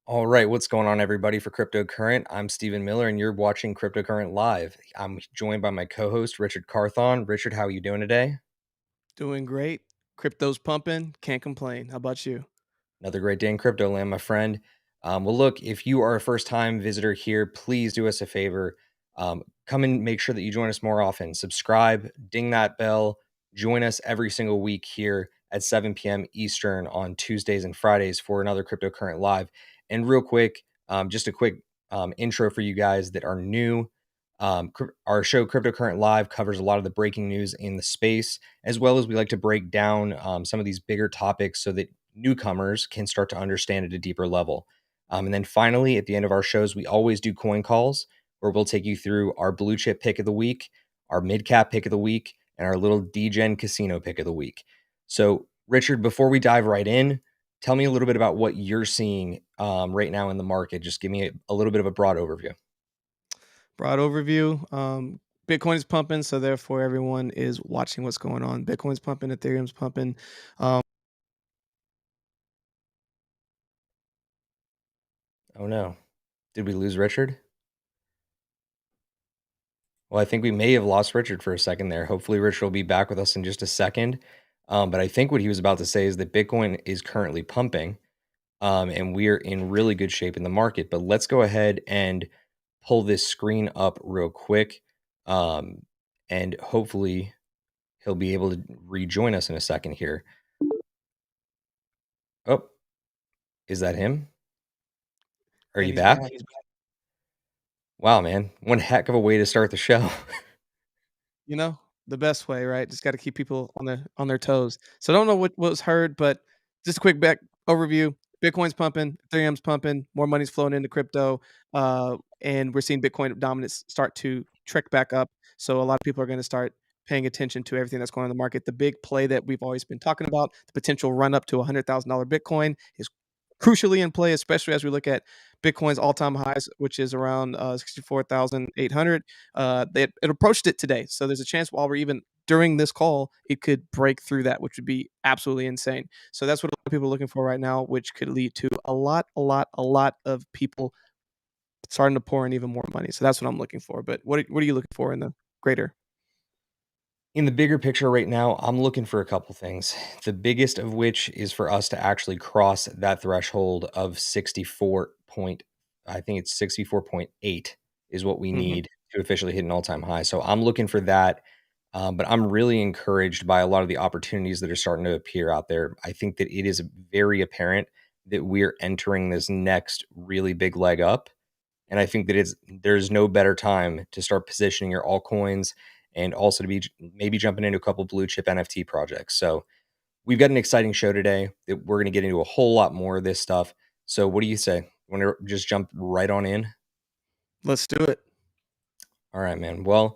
All right, what's going on, everybody? For Cryptocurrent, I'm Stephen Miller, and you're watching Cryptocurrent Live. I'm joined by my co-host Richard Carthon. Richard, how are you doing today? Doing great. Crypto's pumping. Can't complain. How about you? Another great day in crypto land, my friend. Well, look, if you are a first-time visitor here, please do us a favor. Come and make sure that you join us more often. Subscribe, ding that bell. Join us every single week here at 7 p.m. Eastern on Tuesdays and Fridays for another Cryptocurrent Live. And real quick, just a quick intro for you guys that are new. Our show Cryptocurrent Live covers a lot of the breaking news in the space, as well as we like to break down some of these bigger topics so that newcomers can start to understand at a deeper level. And then finally, at the end of our shows, we always do coin calls where we'll take you through our blue chip pick of the week, our mid cap pick of the week, and our little DGen casino pick of the week. So, Richard, before we dive right in, tell me a little bit about what you're seeing right now in the market. Just give me a little bit of a broad overview. Broad overview. Bitcoin is pumping, so therefore everyone is watching what's going on. Bitcoin's pumping, Ethereum's pumping. Um, Oh no. Did we lose Richard? Well, I think we may have lost Richard for a second there. Hopefully, Richard will be back with us in just a second. But I think what he was about to say is that Bitcoin is currently pumping, and we are in really good shape in the market. But let's go ahead and pull this screen up real quick, um, and hopefully he'll be able to rejoin us in a second here. Oh, is that him? Are and you he's back. back? Wow, man, one heck of a way to start the show. You know, the best way, right? Just got to keep people on their toes. So I don't know what was heard, but just a quick back overview. Bitcoin's pumping, Ethereum's pumping, more money's flowing into crypto, and we're seeing Bitcoin dominance start to trek back up. So a lot of people are going to start paying attention to everything that's going on in the market. The big play that we've always been talking about, the potential run up to $100,000 Bitcoin, is crucially in play, especially as we look at Bitcoin's all-time highs, which is around 64,800. It approached it today, so there's a chance while we're even during this call, it could break through that, which would be absolutely insane. So that's what a lot of people are looking for right now, which could lead to a lot of people starting to pour in even more money. So that's what I'm looking for. But what are you looking for in the greater? In the bigger picture right now, I'm looking for a couple things. The biggest of which is for us to actually cross that threshold of 64 point, I think it's 64.8 is what we Hmm. need to officially hit an all-time high. So I'm looking for that. But I'm really encouraged by a lot of the opportunities that are starting to appear out there. I think that it is very apparent that we're entering this next really big leg up. And I think that there's no better time to start positioning your altcoins and also to be maybe jumping into a couple blue chip NFT projects. So we've got an exciting show today that we're going to get into a whole lot more of this stuff. So what do you say? Want to just jump right on in? Let's do it. All right, man. Well,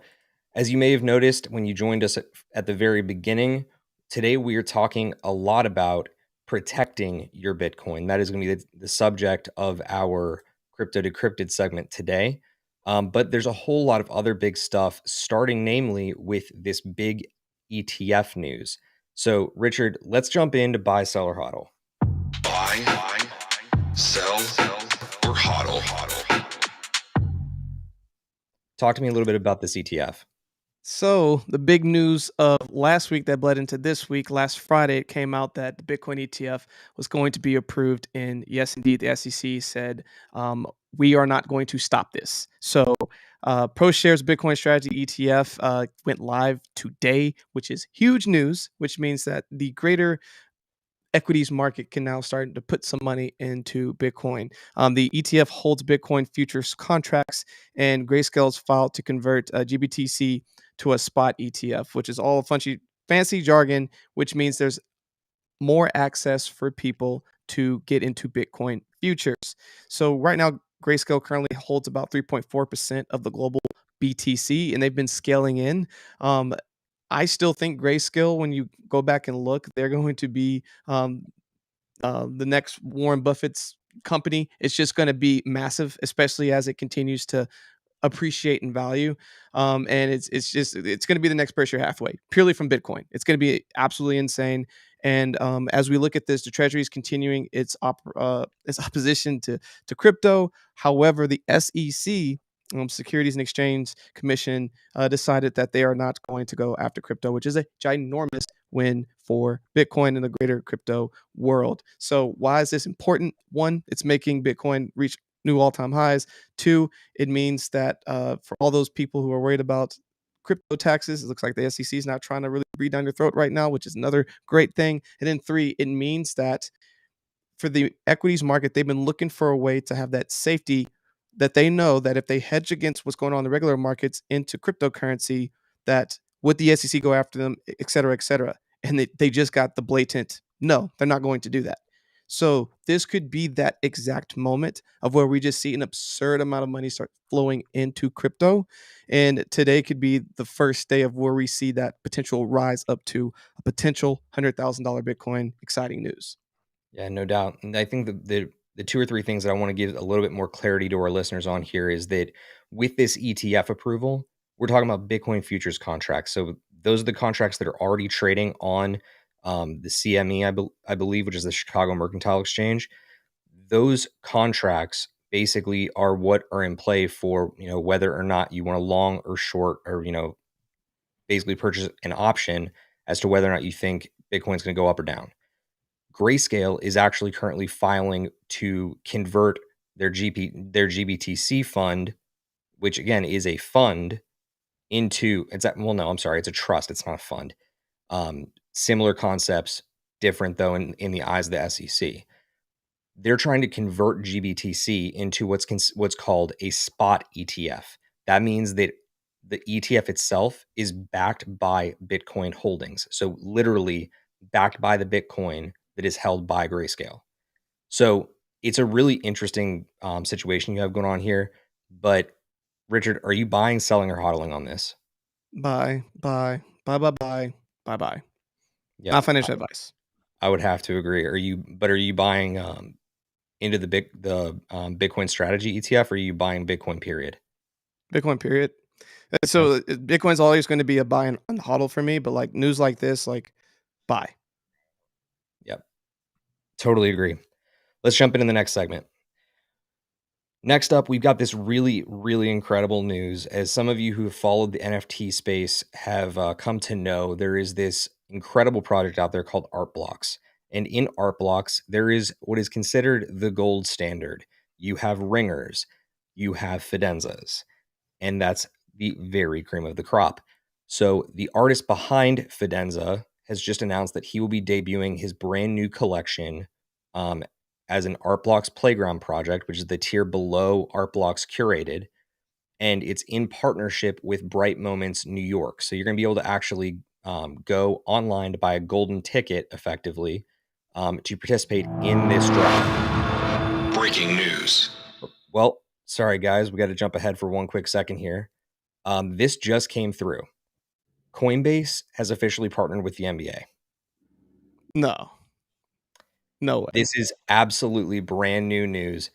as you may have noticed when you joined us at the very beginning, today we are talking a lot about protecting your Bitcoin. That is going to be the subject of our Crypto Decrypted segment today. But there's a whole lot of other big stuff, starting namely with this big ETF news. So, Richard, let's jump into buy, sell, or hodl. Buy, sell, or hodl. Talk to me a little bit about this ETF. So the big news of last week that bled into this week, last Friday, it came out that the Bitcoin ETF was going to be approved. And yes, indeed, the SEC said we are not going to stop this. So ProShares Bitcoin Strategy ETF went live today, which is huge news, which means that the greater equities market can now start to put some money into Bitcoin. The ETF holds Bitcoin futures contracts, and Grayscale's filed to convert GBTC to a spot ETF, which is all fancy jargon, which means there's more access for people to get into Bitcoin futures. So right now, Grayscale currently holds about 3.4% of the global BTC, and they've been scaling in. Um, I still think Grayscale, when you go back and look, they're going to be the next Warren Buffett's company. It's just going to be massive, especially as it continues to appreciate in value. And it's going to be the next Berkshire Hathaway purely from Bitcoin. It's going to be absolutely insane. And as we look at this, the Treasury is continuing its opposition to crypto. However, the SEC, Securities and Exchange Commission, decided that they are not going to go after crypto, which is a ginormous win for Bitcoin and the greater crypto world. So why is this important? One, it's making Bitcoin reach new all-time highs. Two, it means that for all those people who are worried about crypto taxes, it looks like the SEC is not trying to really breathe down your throat right now, which is another great thing. And then three, it means that for the equities market, they've been looking for a way to have that safety, that they know that if they hedge against what's going on in the regular markets into cryptocurrency, that would the SEC go after them, et cetera, et cetera. And they just got the blatant, no, they're not going to do that. So this could be that exact moment of where we just see an absurd amount of money start flowing into crypto. And today could be the first day of where we see that potential rise up to a potential $100,000 Bitcoin. Exciting news. Yeah, no doubt. And I think the two or three things that I want to give a little bit more clarity to our listeners on here is that with this ETF approval, we're talking about Bitcoin futures contracts. So those are the contracts that are already trading on the CME, I believe, which is the Chicago Mercantile Exchange. Those contracts basically are what are in play for, whether or not you want to long or short, or basically purchase an option as to whether or not you think Bitcoin's going to go up or down. Grayscale is actually currently filing to convert their GBTC fund, which again is a fund, into it's a trust. It's not a fund. Similar concepts, different though in the eyes of the SEC. They're trying to convert GBTC into what's called a spot ETF. That means that the ETF itself is backed by Bitcoin holdings. So literally backed by the Bitcoin that is held by Grayscale. So it's a really interesting situation you have going on here. But Richard, are you buying, selling, or hodling on this? Bye, bye, bye, bye, bye, bye, bye. Yeah, Not financial advice. I would have to agree. Are you buying into the Bitcoin strategy ETF, or are you buying Bitcoin period? Bitcoin period. Okay. So Bitcoin's always going to be a buy and hodl for me, but like news like this, like buy. Yep. Totally agree. Let's jump into the next segment. Next up, we've got this really, really incredible news. As some of you who have followed the NFT space have come to know, there is this incredible project out there called Art Blocks. And in Art Blocks, there is what is considered the gold standard. You have ringers, you have Fidenzas, and that's the very cream of the crop. So the artist behind Fidenza has just announced that he will be debuting his brand new collection as an Art Blocks Playground project, which is the tier below Art Blocks Curated. And it's in partnership with Bright Moments New York. So you're going to be able to actually go online to buy a golden ticket effectively to participate in this draw. Breaking news. Well, sorry, guys. We got to jump ahead for one quick second here. This just came through. Coinbase has officially partnered with the NBA. No. No way. This is absolutely brand new news.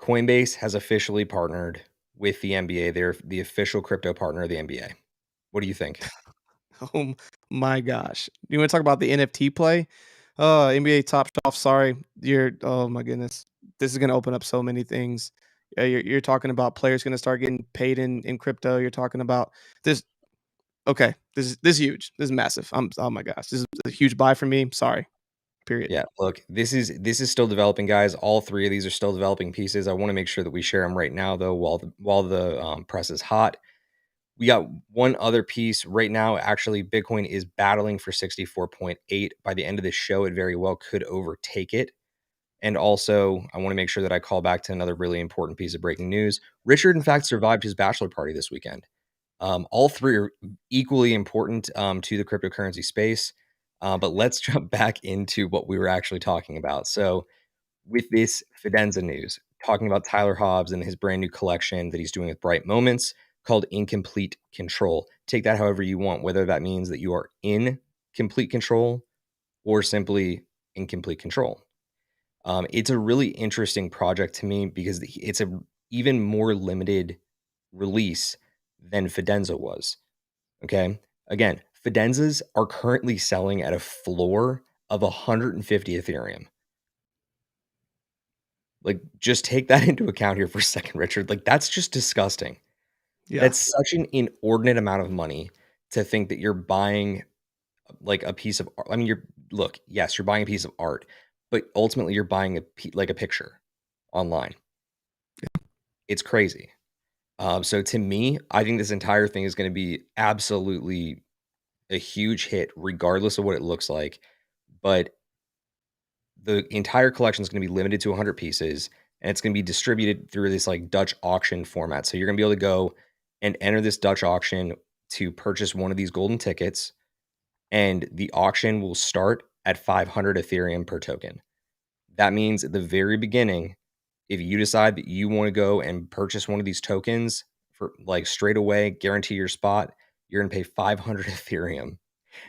Coinbase has officially partnered with the NBA. They're the official crypto partner of the NBA. What do you think? Oh my gosh. You want to talk about the NFT play? NBA Top Shelf. Sorry. Oh my goodness. This is going to open up so many things. You're talking about players going to start getting paid in crypto. You're talking about this. Okay. This is huge. This is massive. Oh my gosh. This is a huge buy for me. Sorry. Period. Yeah, look, this is still developing, guys. All three of these are still developing pieces. I want to make sure that we share them right now, though, while the press is hot. We got one other piece right now. Actually, Bitcoin is battling for 64.8. By the end of this show, it very well could overtake it. And also, I want to make sure that I call back to another really important piece of breaking news. Richard, in fact, survived his bachelor party this weekend. All three are equally important to the cryptocurrency space. But let's jump back into what we were actually talking about. So, with this Fidenza news, talking about Tyler Hobbs and his brand new collection that he's doing with Bright Moments called Incomplete Control. Take that however you want, whether that means that you are in complete control or simply in complete control. It's a really interesting project to me because it's a even more limited release than Fidenza was. Okay. Again, Fidenzas are currently selling at a floor of 150 Ethereum. Like, just take that into account here for a second, Richard. Like, that's just disgusting. Yeah, That's such an inordinate amount of money to think that you're buying like a piece of art. I mean, yes, you're buying a piece of art, but ultimately you're buying like a picture online. It's crazy. So to me, I think this entire thing is going to be absolutely a huge hit, regardless of what it looks like. But the entire collection is going to be limited to 100 pieces, and it's going to be distributed through this like Dutch auction format. So you're going to be able to go and enter this Dutch auction to purchase one of these golden tickets, and the auction will start at 500 Ethereum per token. That means at the very beginning, if you decide that you want to go and purchase one of these tokens for like straight away, guarantee your spot, you're going to pay 500 Ethereum.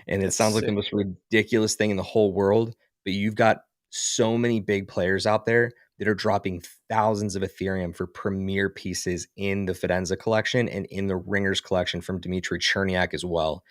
And it that's sounds like the sick. most ridiculous thing in the whole world, but you've got so many big players out there that are dropping thousands of Ethereum for premier pieces in the Fidenza collection and in the Ringers collection from Dmitry Cherniak as well.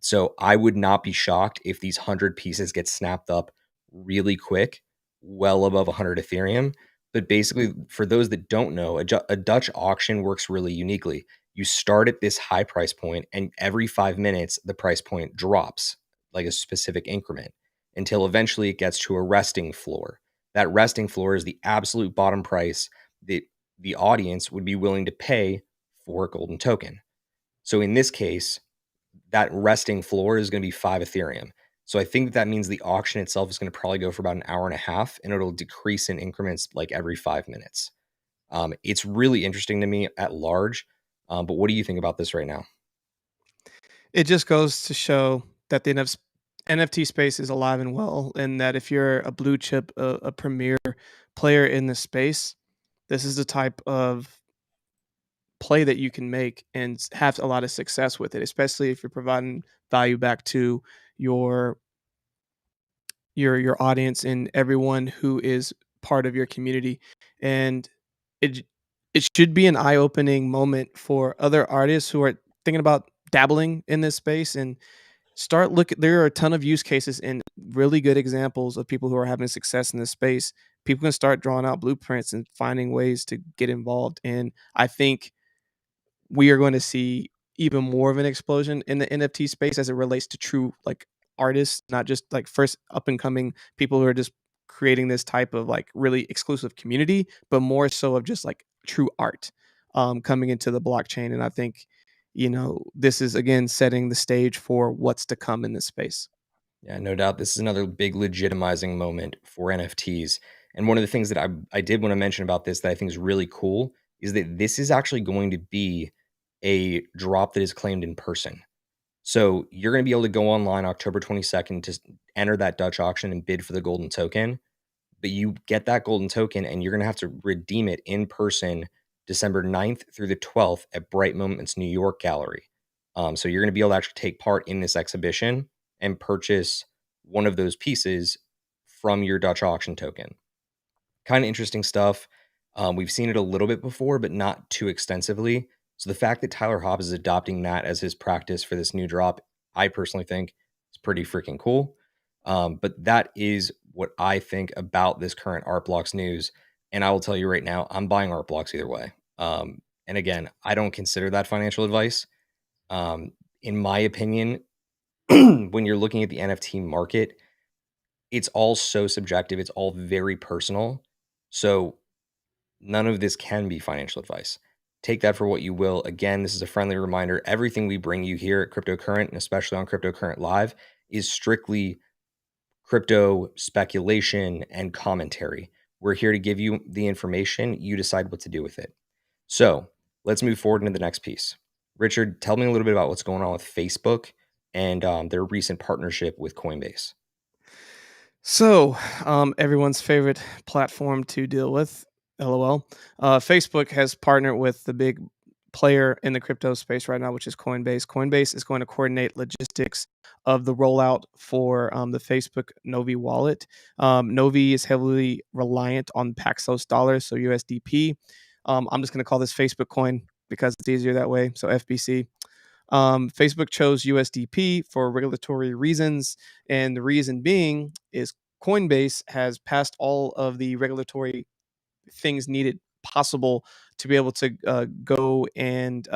So I would not be shocked if these 100 pieces get snapped up really quick, well above 100 Ethereum. But basically, for those that don't know, a Dutch auction works really uniquely. You start at this high price point, and every 5 minutes, the price point drops like a specific increment until eventually it gets to a resting floor. That resting floor is the absolute bottom price that the audience would be willing to pay for a golden token. So in this case, that resting floor is going to be 5 Ethereum. So I think that means the auction itself is going to probably go for about an hour and a half, and it'll decrease in increments like every 5 minutes. It's really interesting to me at large. But what do you think about this right now? It just goes to show that the NFT space is alive and well, and that if you're a blue chip, a premier player in the space, this is the type of play that you can make and have a lot of success with it, especially if you're providing value back to your your audience and everyone who is part of your community. And it it should be an eye-opening moment for other artists who are thinking about dabbling in this space and start look there are a ton of use cases and really good examples of people who are having success in this space. People can start drawing out blueprints and finding ways to get involved. And I think we are going to see even more of an explosion in the NFT space as it relates to true like artists, not just like first up and coming people who are just creating this type of like really exclusive community, but more so of just like true art coming into the blockchain. And I think, this is again setting the stage for what's to come in this space. Yeah, no doubt. This is another big legitimizing moment for NFTs. And one of the things that I did want to mention about this that I think is really cool is that this is actually going to be a drop that is claimed in person. So you're going to be able to go online October 22nd to enter that Dutch auction and bid for the golden token. But you get that golden token and you're going to have to redeem it in person December 9th through the 12th at Bright Moments New York Gallery. So you're going to be able to actually take part in this exhibition and purchase one of those pieces from your Dutch auction token. Kind of interesting stuff. We've seen it a little bit before, but not too extensively. So the fact that Tyler Hobbs is adopting that as his practice for this new drop, I personally think is pretty freaking cool. But that is what I think about this current Art Blocks news. And I will tell you right now, I'm buying Art Blocks either way. And again, I don't consider that financial advice. In my opinion, when you're looking at the NFT market, it's all so subjective. It's all very personal. So none of this can be financial advice. Take that for what you will. Again, this is a friendly reminder. Everything we bring you here at Cryptocurrent, and especially on Cryptocurrent Live, is strictly crypto speculation and commentary. We're here to give you the information. You decide what to do with it. So let's move forward into the next piece. Richard, tell me a little bit about what's going on with Facebook and their recent partnership with Coinbase. So, everyone's favorite platform to deal with, LOL. Facebook has partnered with the big player in the crypto space right now, which is Coinbase. Coinbase is going to coordinate logistics of the rollout for the Facebook Novi wallet. Novi is heavily reliant on Paxos dollars, so USDP. I'm just going to call this Facebook coin because it's easier that way. So FBC. Facebook chose USDP for regulatory reasons, and the reason being is Coinbase has passed all of the regulatory things needed possible to be able to go and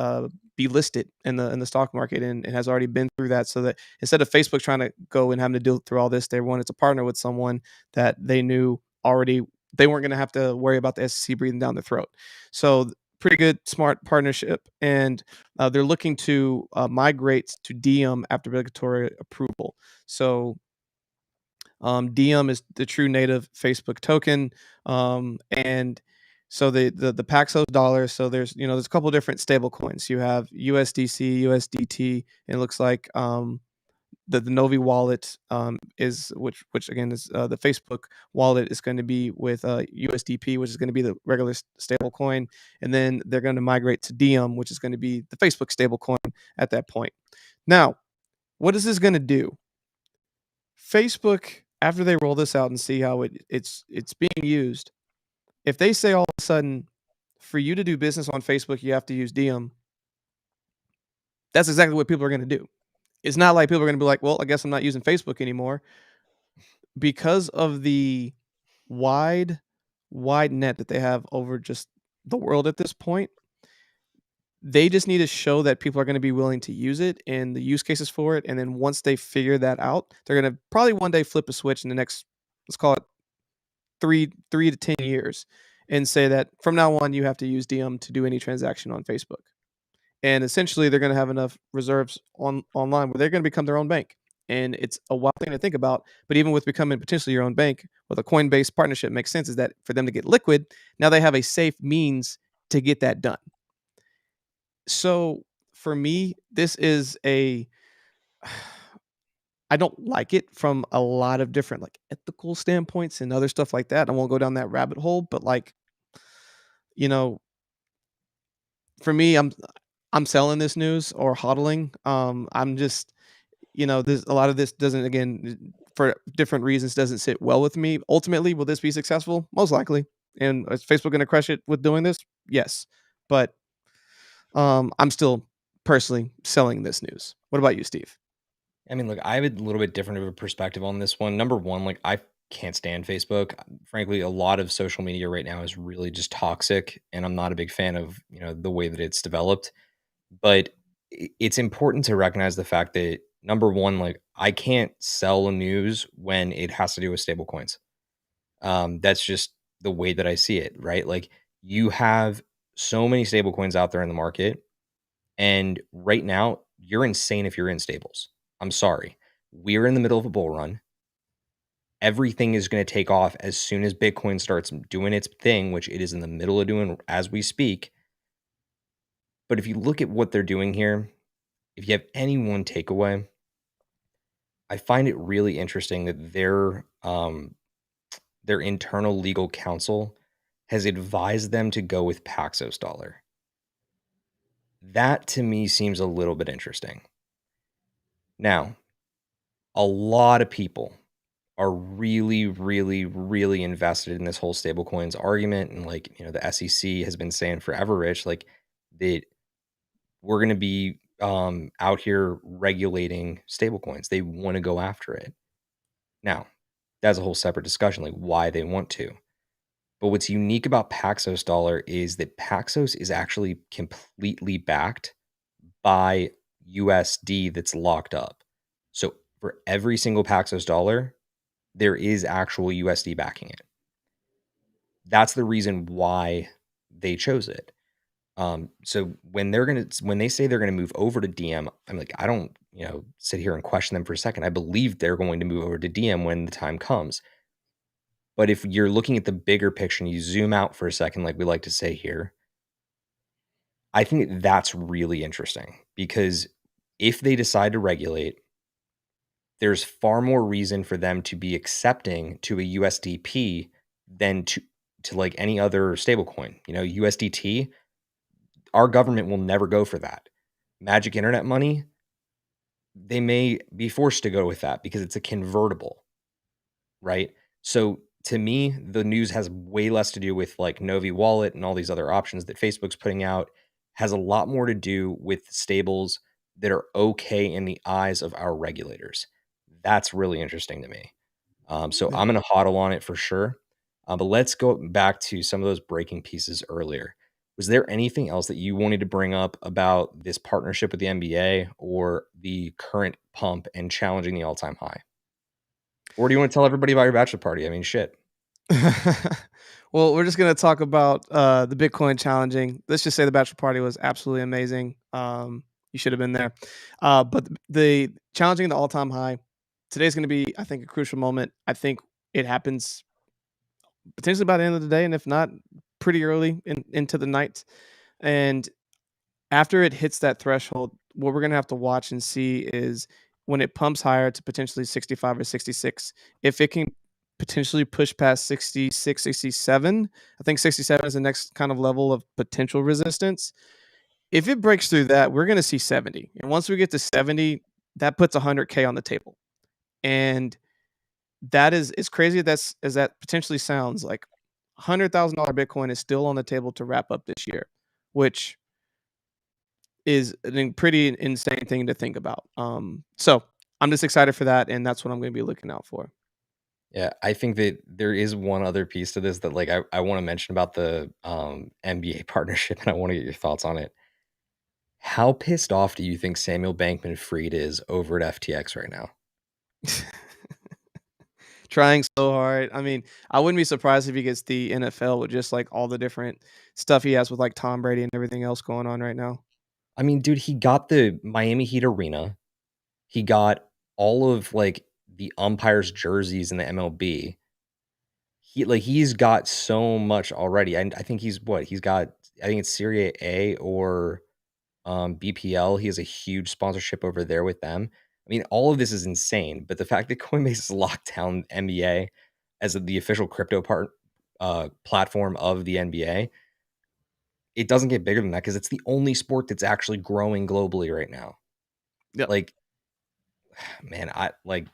be listed in the stock market, and has already been through that. So that instead of Facebook trying to go and having to deal through all this, they wanted to partner with someone that they knew already they weren't going to have to worry about the SEC breathing down their throat. So pretty good, smart partnership, and they're looking to migrate to Diem after regulatory approval. So Diem is the true native Facebook token, and so the Paxos dollar. So there's a couple different stable coins. You have USDC, USDT. And it looks like the Novi wallet is which again is the Facebook wallet is going to be with USDP, which is going to be the regular stable coin, and then they're going to migrate to Diem, which is going to be the Facebook stable coin at that point. Now, what is this going to do? Facebook, after they roll this out and see how it's being used, if they say all of a sudden for you to do business on Facebook you have to use Diem, that's exactly what people are going to do. It's not like people are going to be like, well, I guess I'm not using Facebook anymore, because of the wide net that they have over just the world at this point. They just need to show that people are going to be willing to use it and the use cases for it. And then once they figure that out, they're going to probably one day flip a switch in the next, let's call it three to 10 years, and say that from now on you have to use Diem to do any transaction on Facebook. And essentially they're going to have enough reserves online where they're going to become their own bank. And it's a wild thing to think about, but even with becoming potentially your own bank with a Coinbase partnership makes sense, is that for them to get liquid, now they have a safe means to get that done. So for me, this is I don't like it from a lot of different like ethical standpoints and other stuff like that. I won't go down that rabbit hole, but like, you know, for me, I'm selling this news or hodling. I'm just, this a lot of this doesn't, again, for different reasons, doesn't sit well with me. Ultimately, will this be successful? Most likely. And is Facebook going to crush it with doing this? Yes. But I'm still personally selling this news. What about you, Steve? I mean, look, I have a little bit different of a perspective on this one. Number one, like I can't stand Facebook. Frankly, a lot of social media right now is really just toxic, and I'm not a big fan of, the way that it's developed. But it's important to recognize the fact that number one, like I can't sell news when it has to do with stable coins. That's just the way that I see it, right? Like you have so many stable coins out there in the market, and right now you're insane if you're in stables. I'm sorry. We're in the middle of a bull run. Everything is going to take off as soon as Bitcoin starts doing its thing, which it is in the middle of doing as we speak. But if you look at what they're doing here, if you have any one takeaway, I find it really interesting that their internal legal counsel has advised them to go with Paxos dollar. That to me seems a little bit interesting. Now, a lot of people are really, really, really invested in this whole stablecoins argument. And like, the SEC has been saying forever, Rich, like that we're going to be out here regulating stablecoins. They want to go after it. Now, that's a whole separate discussion, like why they want to. But what's unique about Paxos dollar is that Paxos is actually completely backed by USD that's locked up. So for every single Paxos dollar, there is actual USD backing it. That's the reason why they chose it. So when they say they're gonna move over to Diem, I'm like, I don't, sit here and question them for a second. I believe they're going to move over to Diem when the time comes. But if you're looking at the bigger picture and you zoom out for a second, like we like to say here, I think that's really interesting because if they decide to regulate, there's far more reason for them to be accepting to a USDP than to like any other stablecoin. USDT, our government will never go for that. Magic Internet money, they may be forced to go with that because it's a convertible, right? So to me, the news has way less to do with like Novi Wallet and all these other options that Facebook's putting out, has a lot more to do with stables that are okay in the eyes of our regulators. That's really interesting to me. So Yeah. I'm going to hodl on it for sure. But let's go back to some of those breaking pieces earlier. Was there anything else that you wanted to bring up about this partnership with the NBA or the current pump and challenging the all-time high? Or do you want to tell everybody about your bachelor party? I mean, shit. Well, we're just gonna talk about the Bitcoin challenging. Let's just say the bachelor party was absolutely amazing. You should have been there. But the challenging the all-time high today's gonna be, I think, a crucial moment. I think it happens potentially by the end of the day, and if not, pretty early into the night. And after it hits that threshold, what we're gonna have to watch and see is when it pumps higher to potentially 65 or 66, if it can potentially push past 66, 67. I think 67 is the next kind of level of potential resistance. If it breaks through that, we're gonna see 70. And once we get to 70, that puts 100K on the table. And that is as crazy as that potentially sounds, like $100,000 Bitcoin is still on the table to wrap up this year, which is a pretty insane thing to think about. So I'm just excited for that, and that's what I'm going to be looking out for. Yeah, I think that there is one other piece to this that like I want to mention about the NBA partnership, and I want to get your thoughts on it. How pissed off do you think Samuel Bankman Fried is over at FTX right now? Trying so hard. I mean, I wouldn't be surprised if he gets the NFL with just like all the different stuff he has with like Tom Brady and everything else going on right now. I mean, dude, he got the Miami Heat arena. He got all of like the umpires' jerseys in the MLB. He's got so much already. I think he's what he's got. I think it's Serie A or BPL. He has a huge sponsorship over there with them. I mean, all of this is insane. But the fact that Coinbase has locked down NBA as the official crypto platform of the NBA, it doesn't get bigger than that because it's the only sport that's actually growing globally right now. Yep. Like, man, I like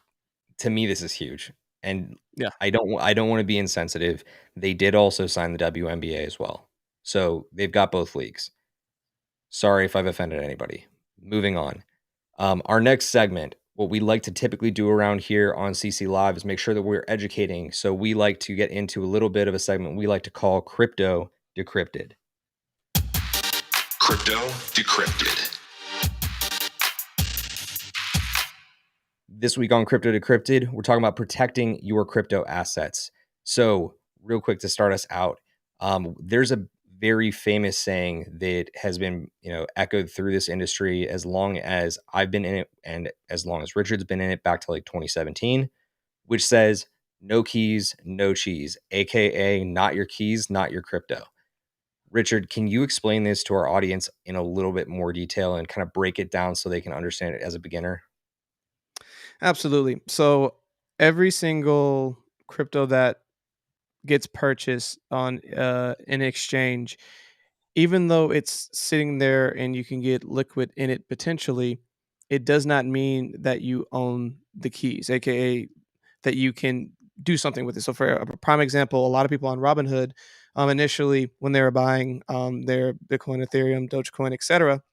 to me this is huge, and Yeah. I don't want to be insensitive. They did also sign the WNBA as well, so they've got both leagues. Sorry if I've offended anybody. Moving on. Our next segment, what we like to typically do around here on CC Live is make sure that we're educating. So we like to get into a little bit of a segment we like to call Crypto Decrypted. Crypto Decrypted. This week on Crypto Decrypted, we're talking about protecting your crypto assets. So, real quick to start us out, there's a very famous saying that has been, echoed through this industry as long as I've been in it, and as long as Richard's been in it, back to like 2017, which says, "No keys, no cheese," aka not your keys, not your crypto. Richard, can you explain this to our audience in a little bit more detail and kind of break it down so they can understand it as a beginner? Absolutely. So every single crypto that gets purchased on an exchange, even though it's sitting there and you can get liquid in it potentially, it does not mean that you own the keys, aka that you can do something with it. So, for a prime example, a lot of people on Robinhood, initially when they were buying their Bitcoin, Ethereum, Dogecoin, etc.,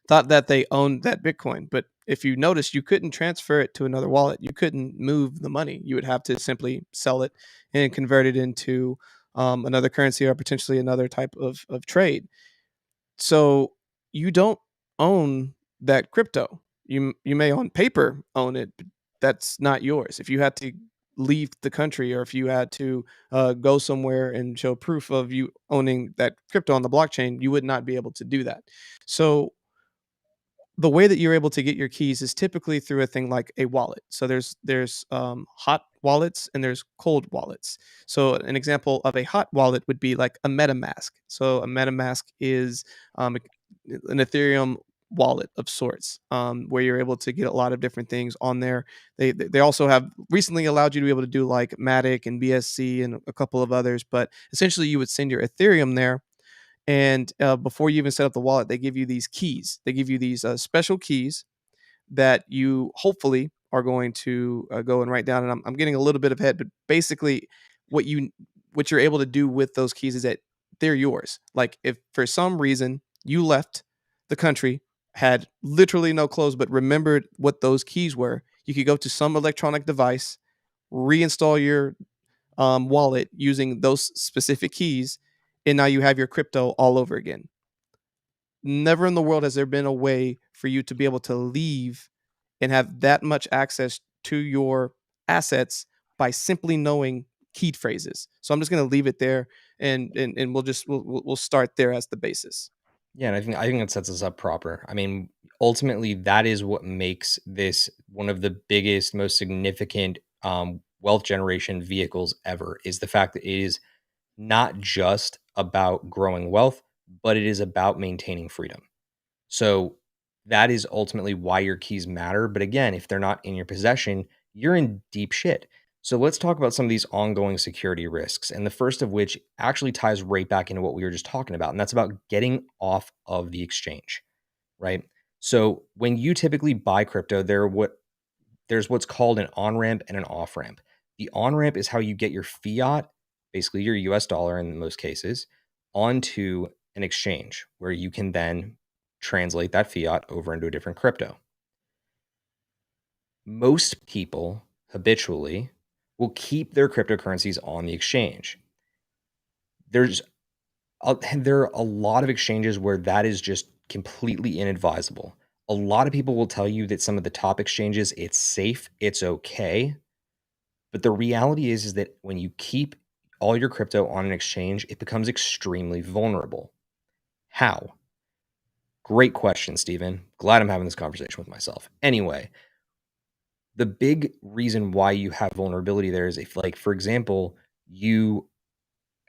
thought that they owned that Bitcoin. But if you notice, you couldn't transfer it to another wallet. You couldn't move the money. You would have to simply sell it and convert it into another currency or potentially another type of trade. So you don't own that crypto. You may on paper own it, but that's not yours. If you had to leave the country or if you had to go somewhere and show proof of you owning that crypto on the blockchain, you would not be able to do that. So the way that you're able to get your keys is typically through a thing like a wallet. So there's hot wallets and there's cold wallets. So an example of a hot wallet would be like a MetaMask. So a MetaMask is an Ethereum wallet of sorts, where you're able to get a lot of different things on there. They also have recently allowed you to be able to do like Matic and BSC and a couple of others. But essentially, you would send your Ethereum there, and before you even set up the wallet, they give you these keys. They give you these special keys that you hopefully are going to go and write down. And I'm getting a little bit ahead, but basically, what you what you're able to do with those keys is that they're yours. Like if for some reason you left the country had literally no clothes, but remembered what those keys were, you could go to some electronic device, reinstall your wallet using those specific keys, and now you have your crypto all over again. Never in the world has there been a way for you to be able to leave and have that much access to your assets by simply knowing keyed phrases. So I'm just going to leave it there, and we'll start there as the basis. Yeah, and I think that sets us up proper. I mean, ultimately, that is what makes this one of the biggest, most significant wealth generation vehicles ever. Is the fact that it is not just about growing wealth, but it is about maintaining freedom. So that is ultimately why your keys matter. But again, if they're not in your possession, you're in deep shit. So let's talk about some of these ongoing security risks. And the first of which actually ties right back into what we were just talking about. And that's about getting off of the exchange, right? So when you typically buy crypto, there's what's called an on-ramp and an off-ramp. The on-ramp is how you get your fiat, basically your US dollar in most cases, onto an exchange where you can then translate that fiat over into a different crypto. Most people habitually will keep their cryptocurrencies on the exchange. There are a lot of exchanges where that is just completely inadvisable. A lot of people will tell you that some of the top exchanges, it's safe, it's okay. But the reality is that when you keep all your crypto on an exchange, it becomes extremely vulnerable. How? Great question, Stephen. Glad I'm having this conversation with myself. Anyway, the big reason why you have vulnerability there is if, like, for example, you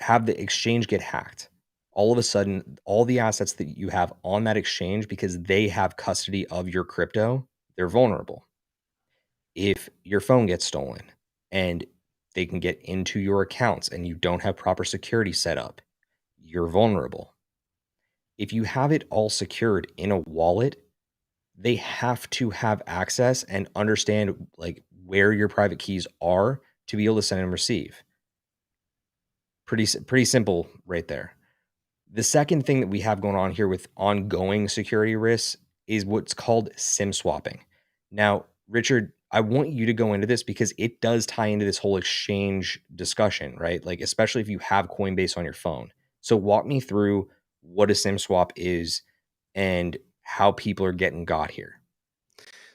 have the exchange get hacked. All of a sudden, all the assets that you have on that exchange, because they have custody of your crypto, they're vulnerable. If your phone gets stolen and they can get into your accounts and you don't have proper security set up, you're vulnerable. If you have it all secured in a wallet, they have to have access and understand like where your private keys are to be able to send and receive. Pretty simple right there. The second thing that we have going on here with ongoing security risks is what's called SIM swapping. Now, Richard, I want you to go into this because it does tie into this whole exchange discussion, right? Like, especially if you have Coinbase on your phone. So, walk me through what a SIM swap is and how people are getting got here.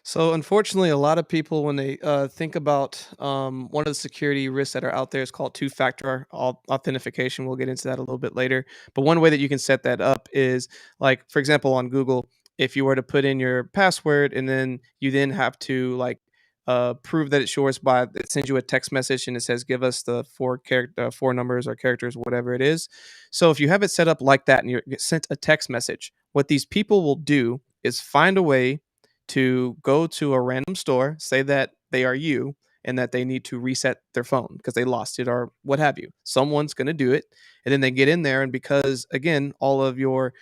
So, unfortunately, a lot of people, when they think about one of the security risks that are out there, is called two-factor authentication. We'll get into that a little bit later. But one way that you can set that up is, like, for example, on Google, if you were to put in your password and then you then have to like prove that it's yours by it sends you a text message and it says give us the four numbers or characters, whatever it is. So if you have it set up like that and you get sent a text message, what these people will do is find a way to go to a random store, say that they are you and that they need to reset their phone because they lost it or what have you. Someone's going to do it. And then they get in there. And because, again, all of your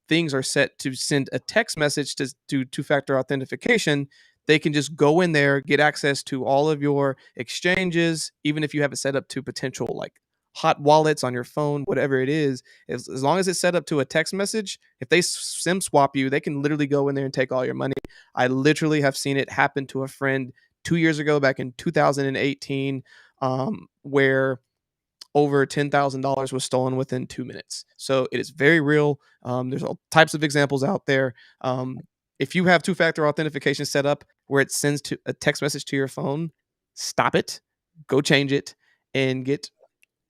things are set to send a text message to do two factor authentication, they can just go in there, get access to all of your exchanges, even if you have it set up to potential like hot wallets on your phone, whatever it is, as long as it's set up to a text message, if they SIM swap you, they can literally go in there and take all your money. I literally have seen it happen to a friend 2 years ago, back in 2018, where over $10,000 was stolen within 2 minutes. So it is very real. There's all types of examples out there. If you have two-factor authentication set up where it sends to a text message to your phone, stop it, go change it, and get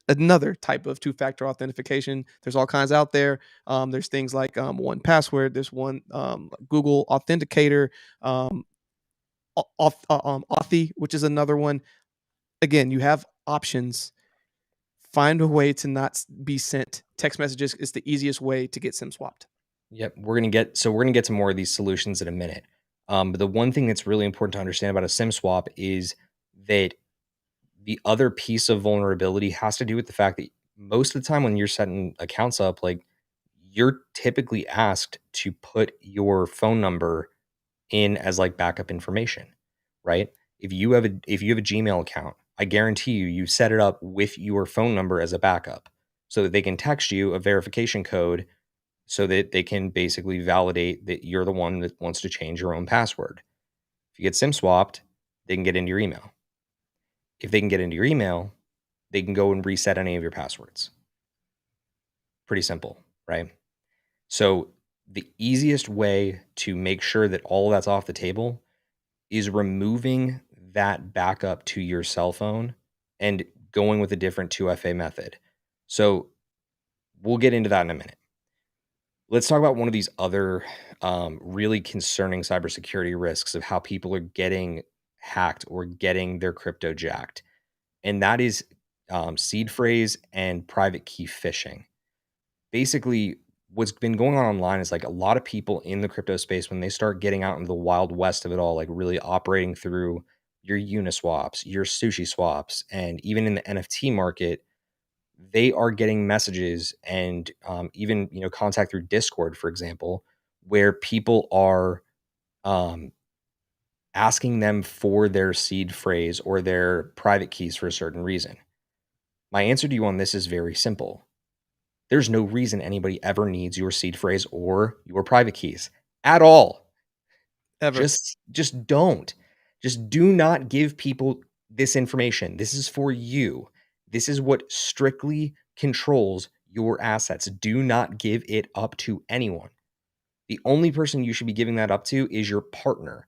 another type of two-factor authentication. There's all kinds out there. There's things like one password. There's one Google Authenticator, Authy, which is another one. Again, you have options. Find a way to not be sent text messages. Is the easiest way to get SIM swapped. Yep, we're gonna get to more of these solutions in a minute. But the one thing that's really important to understand about a SIM swap is that the other piece of vulnerability has to do with the fact that most of the time when you're setting accounts up, like you're typically asked to put your phone number in as like backup information, right? If you have a Gmail account, I guarantee you set it up with your phone number as a backup so that they can text you a verification code so that they can basically validate that you're the one that wants to change your own password. If you get SIM swapped, they can get into your email. If they can get into your email, they can go and reset any of your passwords. Pretty simple, right? So the easiest way to make sure that all of that's off the table is removing that backup to your cell phone and going with a different 2FA method. So we'll get into that in a minute. Let's talk about one of these other really concerning cybersecurity risks of how people are getting hacked or getting their crypto jacked. And that is seed phrase and private key phishing. Basically, what's been going on online is like a lot of people in the crypto space, when they start getting out into the wild west of it all, like really operating through your Uniswaps, your Sushi swaps, and even in the NFT market, they are getting messages and even contact through Discord, for example, where people are um, asking them for their seed phrase or their private keys for a certain reason. My answer to you on this is very simple. There's no reason anybody ever needs your seed phrase or your private keys at all. Ever. Just don't. Just do not give people this information. This is for you. This is what strictly controls your assets. Do not give it up to anyone. The only person you should be giving that up to is your partner.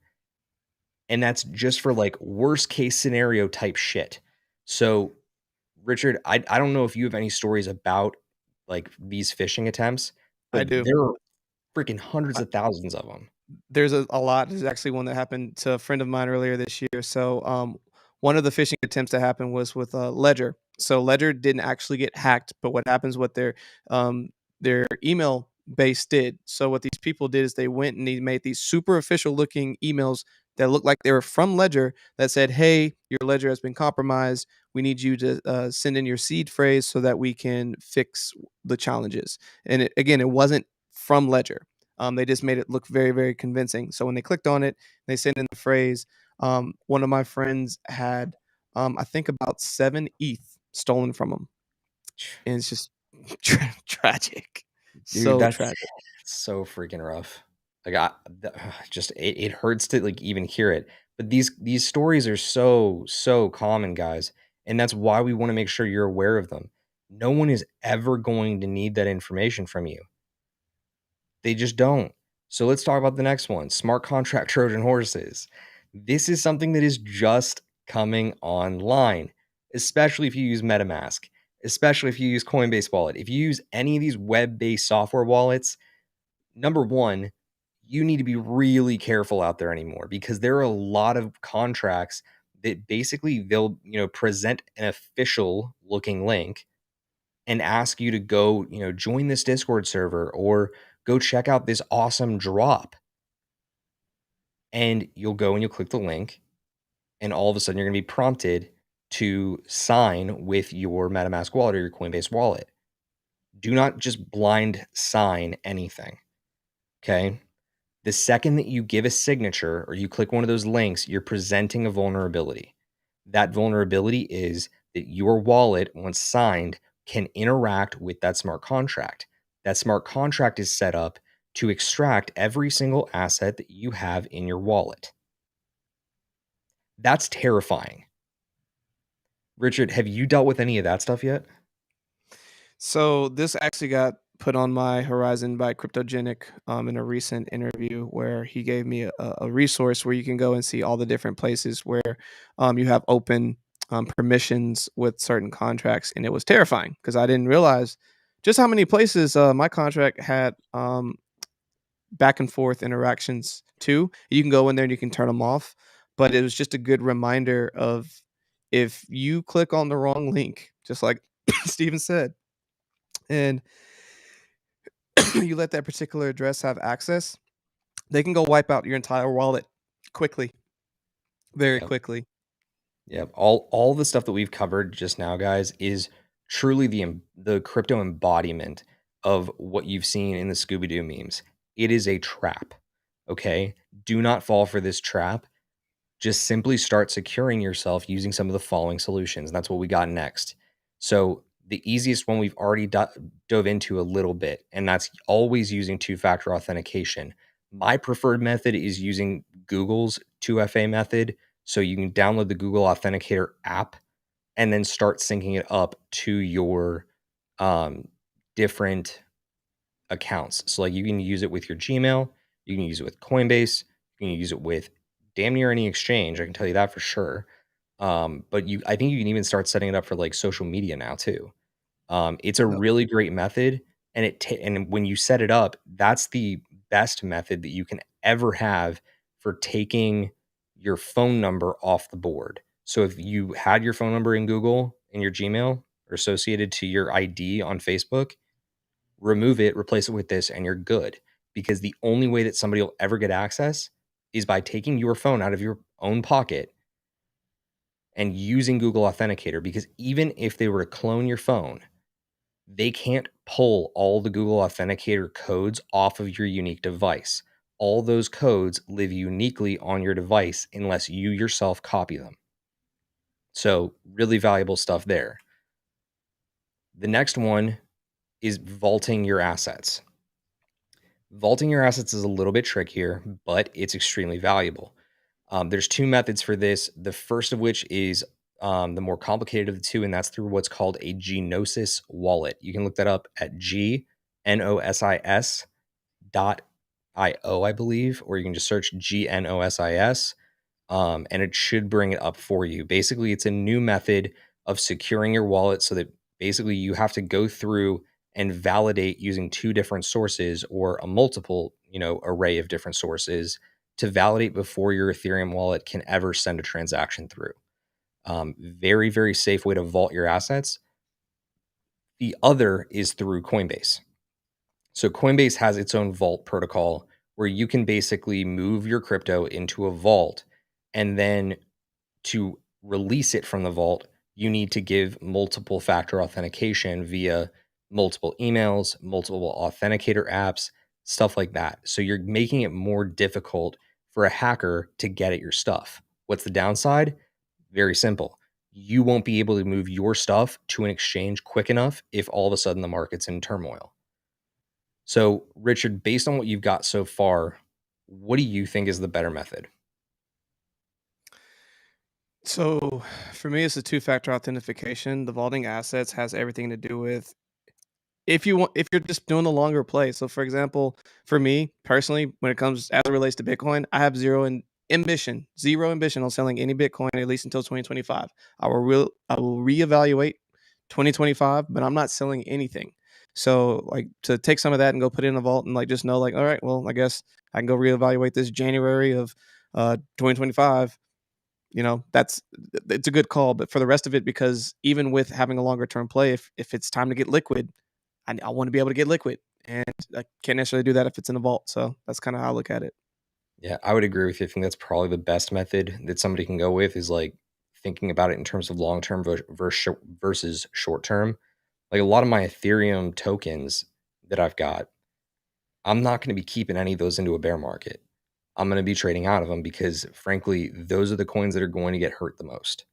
And that's just for like worst case scenario type shit. So, Richard, I don't know if you have any stories about like these phishing attempts, I but do. there are freaking hundreds of thousands of them. There's a lot. There's actually one that happened to a friend of mine earlier this year. So, one of the phishing attempts that happened was with Ledger. So Ledger didn't actually get hacked, but what happens? What their email base did. So what these people did is they went and they made these super official looking emails that looked like they were from Ledger that said, "Hey, your Ledger has been compromised. We need you to send in your seed phrase so that we can fix the challenges." And again, it wasn't from Ledger. They just made it look very, very convincing. So when they clicked on it, they sent in the phrase. One of my friends had, I think, about 7 ETH stolen from him, and it's just tragic, Dude, so that's tragic. so freaking rough. Like just it hurts to like even hear it. But these stories are so common, guys, and that's why we want to make sure you're aware of them. No one is ever going to need that information from you. They just don't. So let's talk about the next one, smart contract Trojan horses. This is something that is just coming online, especially if you use MetaMask, especially if you use Coinbase Wallet. If you use any of these web-based software wallets, number one, you need to be really careful out there anymore because there are a lot of contracts that basically they'll, present an official looking link and ask you to go, join this Discord server or go check out this awesome drop. And you'll go and you'll click the link, and all of a sudden you're going to be prompted to sign with your MetaMask wallet or your Coinbase wallet. Do not just blind sign anything. Okay. The second that you give a signature or you click one of those links, you're presenting a vulnerability. That vulnerability is that your wallet, once signed, can interact with that smart contract. That smart contract is set up to extract every single asset that you have in your wallet. That's terrifying. Richard, have you dealt with any of that stuff yet? So this actually got put on my horizon by Cryptogenic in a recent interview where he gave me a resource where you can go and see all the different places where you have open permissions with certain contracts, and it was terrifying because I didn't realize just how many places my contract had back and forth interactions to. You can go in there and you can turn them off, but it was just a good reminder of if you click on the wrong link, just like Steven said, and you let that particular address have access, they can go wipe out your entire wallet quickly, very Yep. quickly. Yep. All the stuff that we've covered just now, guys, is truly the crypto embodiment of what you've seen in the Scooby Doo memes. It is a trap. Okay. Do not fall for this trap. Just simply start securing yourself using some of the following solutions. And that's what we got next. So The easiest one we've already dove into a little bit, and that's always using two-factor authentication. My preferred method is using Google's 2FA method. So you can download the Google Authenticator app and then start syncing it up to your different accounts. So like you can use it with your Gmail, you can use it with Coinbase, you can use it with damn near any exchange. I can tell you that for sure. But I think you can even start setting it up for like social media now too. It's a Yep. really great method, and and when you set it up, that's the best method that you can ever have for taking your phone number off the board. So if you had your phone number in Google in your Gmail or associated to your ID on Facebook, remove it, replace it with this, and you're good. Because the only way that somebody will ever get access is by taking your phone out of your own pocket and using Google Authenticator. Because even if they were to clone your phone, they can't pull all the Google Authenticator codes off of your unique device. All those codes live uniquely on your device unless you yourself copy them. So, really valuable stuff there. The next one is vaulting your assets. Vaulting your assets is a little bit trickier, but it's extremely valuable. There's two methods for this. The first of which is the more complicated of the two, and that's through what's called a Gnosis wallet. You can look that up at gnosis.io, I believe, or you can just search GNOSIS, and it should bring it up for you. Basically, it's a new method of securing your wallet so that basically you have to go through and validate using two different sources or a multiple, array of different sources to validate before your Ethereum wallet can ever send a transaction through. Very, very safe way to vault your assets. The other is through Coinbase. So Coinbase has its own vault protocol where you can basically move your crypto into a vault, and then to release it from the vault, you need to give multiple factor authentication via multiple emails, multiple authenticator apps, stuff like that. So you're making it more difficult for a hacker to get at your stuff. What's the downside? Very simple. You won't be able to move your stuff to an exchange quick enough if all of a sudden the market's in turmoil. So, Richard, based on what you've got so far, what do you think is the better method? So for me, it's a two-factor authentication. The vaulting assets has everything to do with if you're just doing the longer play. So for example, for me personally, when it comes as it relates to Bitcoin, I have zero ambition on selling any Bitcoin at least until 2025. I will reevaluate 2025, but I'm not selling anything. So like to take some of that and go put it in a vault and like just know like, all right, well, I guess I can go reevaluate this January of 2025. That's it's a good call. But for the rest of it, because even with having a longer term play, if it's time to get liquid, I want to be able to get liquid, and I can't necessarily do that if it's in a vault. So that's kind of how I look at it. Yeah, I would agree with you. I think that's probably the best method that somebody can go with is like thinking about it in terms of long term versus short term. Like a lot of my Ethereum tokens that I've got, I'm not going to be keeping any of those into a bear market. I'm going to be trading out of them because, frankly, those are the coins that are going to get hurt the most.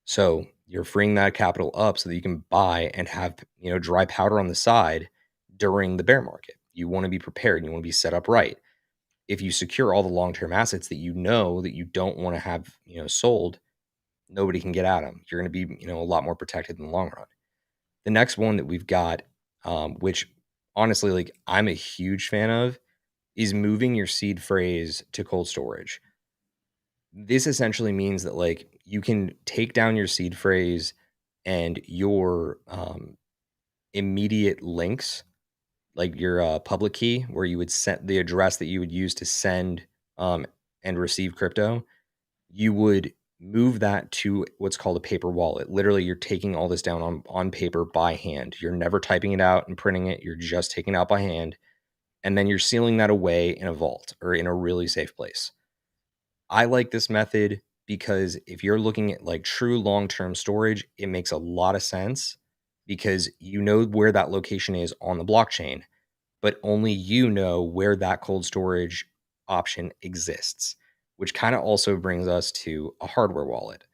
So you're freeing that capital up so that you can buy and have dry powder on the side during the bear market. You want to be prepared. You want to be set up right. If you secure all the long-term assets that that you don't want to have, sold, nobody can get at them. You're going to be, a lot more protected in the long run. The next one that we've got, which honestly, like I'm a huge fan of, is moving your seed phrase to cold storage. This essentially means that like you can take down your seed phrase and your immediate links, like your public key, where you would set the address that you would use to send and receive crypto, you would move that to what's called a paper wallet. Literally, you're taking all this down on paper by hand. You're never typing it out and printing it. You're just taking it out by hand. And then you're sealing that away in a vault or in a really safe place. I like this method because if you're looking at like true long-term storage, it makes a lot of sense because you know where that location is on the blockchain, but only you know where that cold storage option exists, which kind of also brings us to a hardware wallet.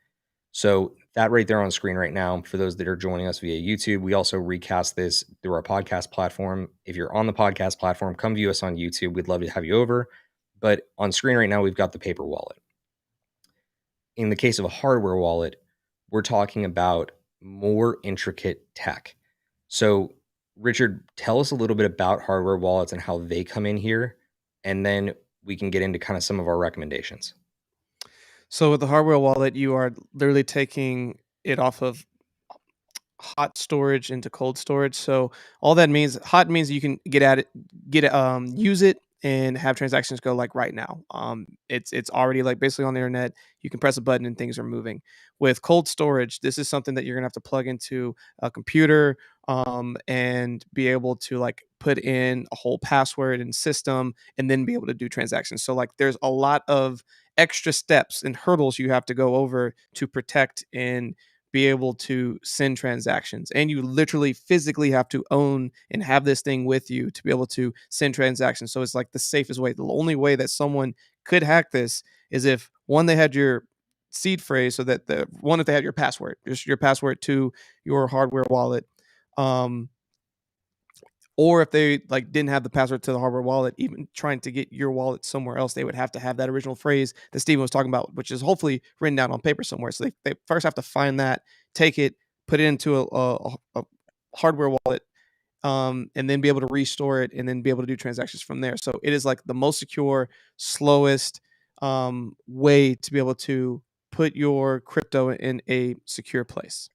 So that right there on screen right now, for those that are joining us via YouTube, we also recast this through our podcast platform. If you're on the podcast platform, come view us on YouTube. We'd love to have you over. But on screen right now, we've got the paper wallet. In the case of a hardware wallet, we're talking about more intricate tech. So, Richard, tell us a little bit about hardware wallets and how they come in here, and then we can get into kind of some of our recommendations. So with the hardware wallet, you are literally taking it off of hot storage into cold storage. So all that means, hot means you can get at it, use it and have transactions go like right now. It's already like basically on the internet. You can press a button and things are moving. With cold storage, this is something that you're gonna have to plug into a computer, and be able to like put in a whole password and system and then be able to do transactions. So like there's a lot of extra steps and hurdles you have to go over to protect and be able to send transactions. And you literally physically have to own and have this thing with you to be able to send transactions. So it's like the safest way. The only way that someone could hack this is if one, they had your seed phrase, so that the one, if they had your password, just your password to your hardware wallet. Um, or if they like didn't have the password to the hardware wallet, even trying to get your wallet somewhere else, they would have to have that original phrase that Steven was talking about, which is hopefully written down on paper somewhere. So they first have to find that, take it, put it into a hardware wallet, and then be able to restore it and then be able to do transactions from there. So it is like the most secure, slowest way to be able to put your crypto in a secure place.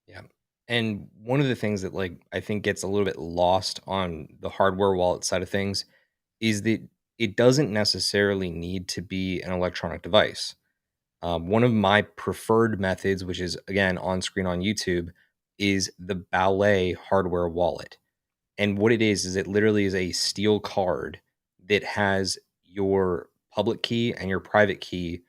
Yeah. And one of the things that I think gets a little bit lost on the hardware wallet side of things is that it doesn't necessarily need to be an electronic device. One of my preferred methods, which is again on screen on YouTube, is the Ballet hardware wallet. And what it is it literally is a steel card that has your public key and your private key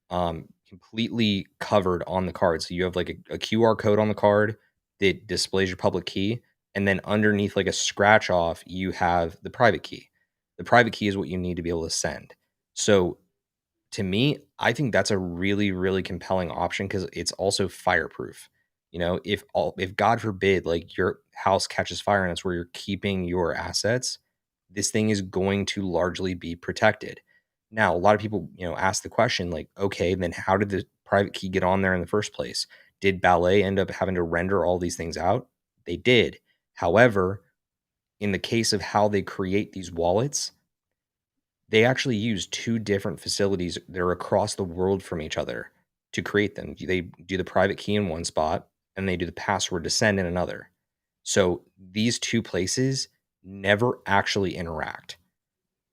completely covered on the card. So you have like a QR code on the card that displays your public key, and then underneath like a scratch off, you have the private key. The private key is what you need to be able to send. So to me, I think that's a really, really compelling option because it's also fireproof. If God forbid, like your house catches fire and it's where you're keeping your assets, this thing is going to largely be protected. Now, a lot of people, ask the question, like, okay, then how did the private key get on there in the first place? Did Ballet end up having to render all these things out? They did. However, in the case of how they create these wallets, they actually use two different facilities that are across the world from each other to create them. They do the private key in one spot and they do the password to send in another. So these two places never actually interact.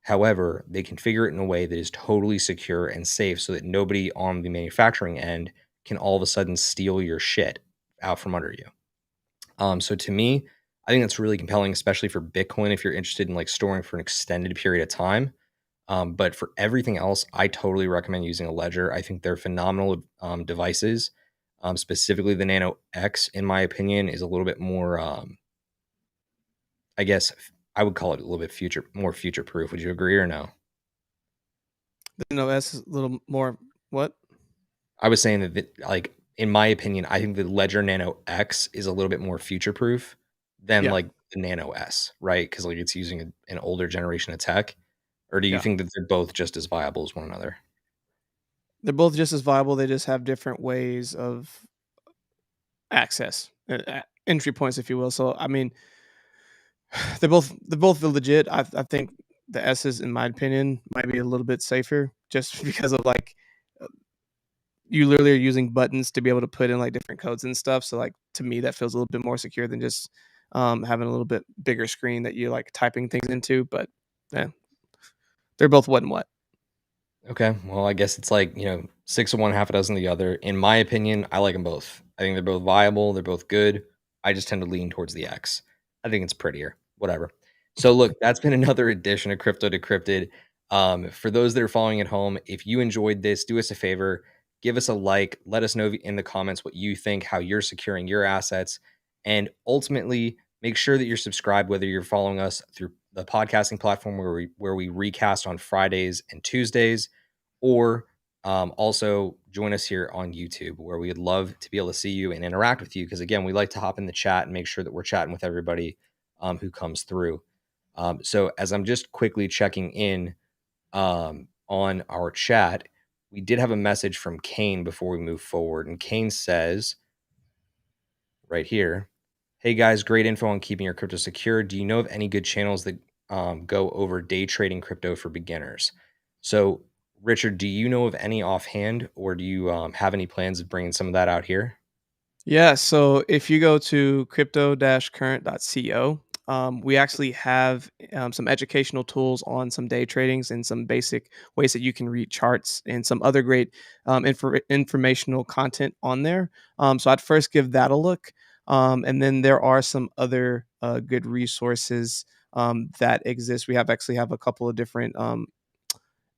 However, they configure it in a way that is totally secure and safe so that nobody on the manufacturing end can all of a sudden steal your shit out from under you. So to me, I think that's really compelling, especially for Bitcoin if you're interested in like storing for an extended period of time. But for everything else, I totally recommend using a ledger. I think they're phenomenal devices. Specifically, the Nano X, in my opinion, is a little bit more. I guess I would call it a little bit more future proof. Would you agree or no? The No S is a little more what? I was saying that, like, in my opinion, I think the Ledger Nano X is a little bit more future proof than Yeah, like the Nano S, right? Because like it's using an older generation of tech. Or do you yeah. think that they're both just as viable as one another? They're both just as viable. They just have different ways of access, entry points, if you will. So, I mean, they're both legit. I think the S's, in my opinion, might be a little bit safer, just because of like you literally are using buttons to be able to put in like different codes and stuff. So, like to me, that feels a little bit more secure than just having a little bit bigger screen that you're like typing things into. But yeah, they're both what and what. Okay, well, I guess it's like, six of one, half a dozen of the other. In my opinion, I like them both. I think they're both viable, they're both good. I just tend to lean towards the X. I think it's prettier, whatever. So, look, that's been another edition of Crypto Decrypted. For those that are following at home, if you enjoyed this, do us a favor, give us a like, let us know in the comments what you think, how you're securing your assets, and ultimately make sure that you're subscribed, whether you're following us through the podcasting platform where we recast on Fridays and Tuesdays, or Also, join us here on YouTube, where we'd love to be able to see you and interact with you. Because again, we like to hop in the chat and make sure that we're chatting with everybody who comes through. So, as I'm just quickly checking in on our chat, we did have a message from Kane before we move forward. And Kane says right here, "Hey guys, great info on keeping your crypto secure. Do you know of any good channels that go over day trading crypto for beginners?" So, Richard, do you know of any offhand, or do you have any plans of bringing some of that out here? Yeah, so if you go to crypto-current.co, we actually have some educational tools on some day tradings and some basic ways that you can read charts and some other great informational content on there. So I'd first give that a look. And then there are some other good resources that exist. We actually have a couple of different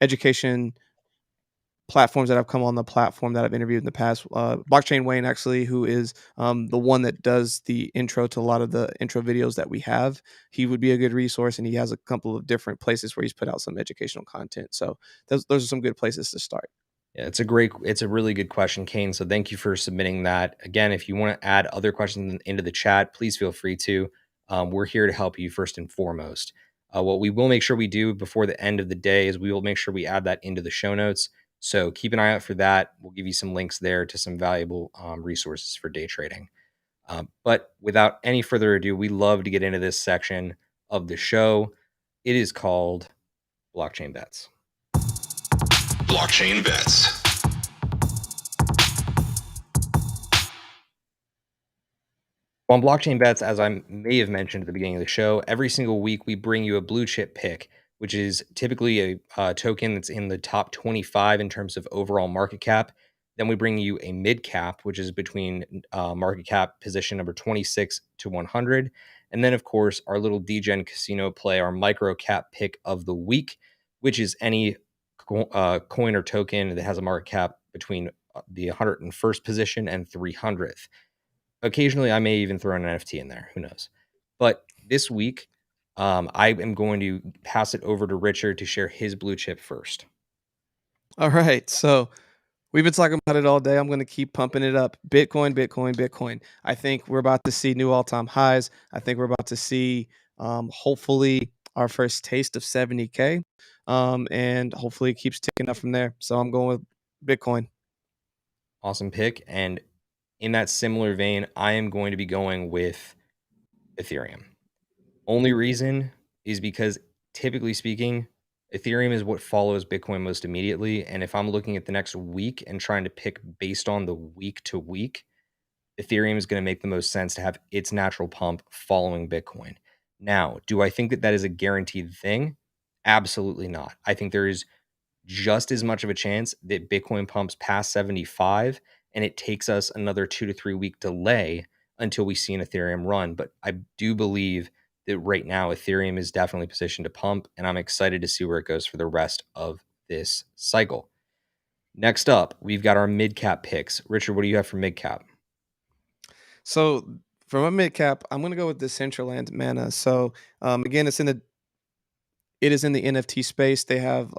education platforms that have come on the platform that I've interviewed in the past. Blockchain Wayne, actually, who is the one that does the intro to a lot of the intro videos that we have, he would be a good resource, and he has a couple of different places where he's put out some educational content. So those are some good places to start. Yeah, it's a really good question, Kane. So thank you for submitting that. Again, if you want to add other questions into the chat, please feel free to. We're here to help you first and foremost. What we will make sure we do before the end of the day is we will make sure we add that into the show notes. So keep an eye out for that. We'll give you some links there to some valuable resources for day trading. But without any further ado, we love to get into this section of the show. It is called Blockchain Bets. Blockchain bets. On Blockchain Bets, as I may have mentioned at the beginning of the show, every single week we bring you a blue chip pick, which is typically a token that's in the top 25 in terms of overall market cap. Then we bring you a mid cap, which is between market cap position number 26 to 100. And then, of course, our little DGen casino play, our micro cap pick of the week, which is any coin or token that has a market cap between the 101st position and 300th. Occasionally, I may even throw an NFT in there. Who knows? But this week, I am going to pass it over to Richard to share his blue chip first. All right, so we've been talking about it all day. I'm going to keep pumping it up. Bitcoin, Bitcoin, Bitcoin. I think we're about to see new all-time highs. I think we're about to see, hopefully, our first taste of 70K, and hopefully it keeps ticking up from there. So I'm going with Bitcoin. Awesome pick. And in that similar vein, I am going to be going with Ethereum. Only reason is because typically speaking, Ethereum is what follows Bitcoin most immediately. And if I'm looking at the next week and trying to pick based on the week to week, Ethereum is going to make the most sense to have its natural pump following Bitcoin. Now, do I think that that is a guaranteed thing? Absolutely not. I think there is just as much of a chance that Bitcoin pumps past 75 and it takes us another 2 to 3 week delay until we see an Ethereum run. But I do believe that right now Ethereum is definitely positioned to pump, and I'm excited to see where it goes for the rest of this cycle. Next up, we've got our mid cap picks. Richard, what do you have for mid cap? So for my mid cap, I'm going to go with Decentraland Mana. So again, it is in the NFT space. They have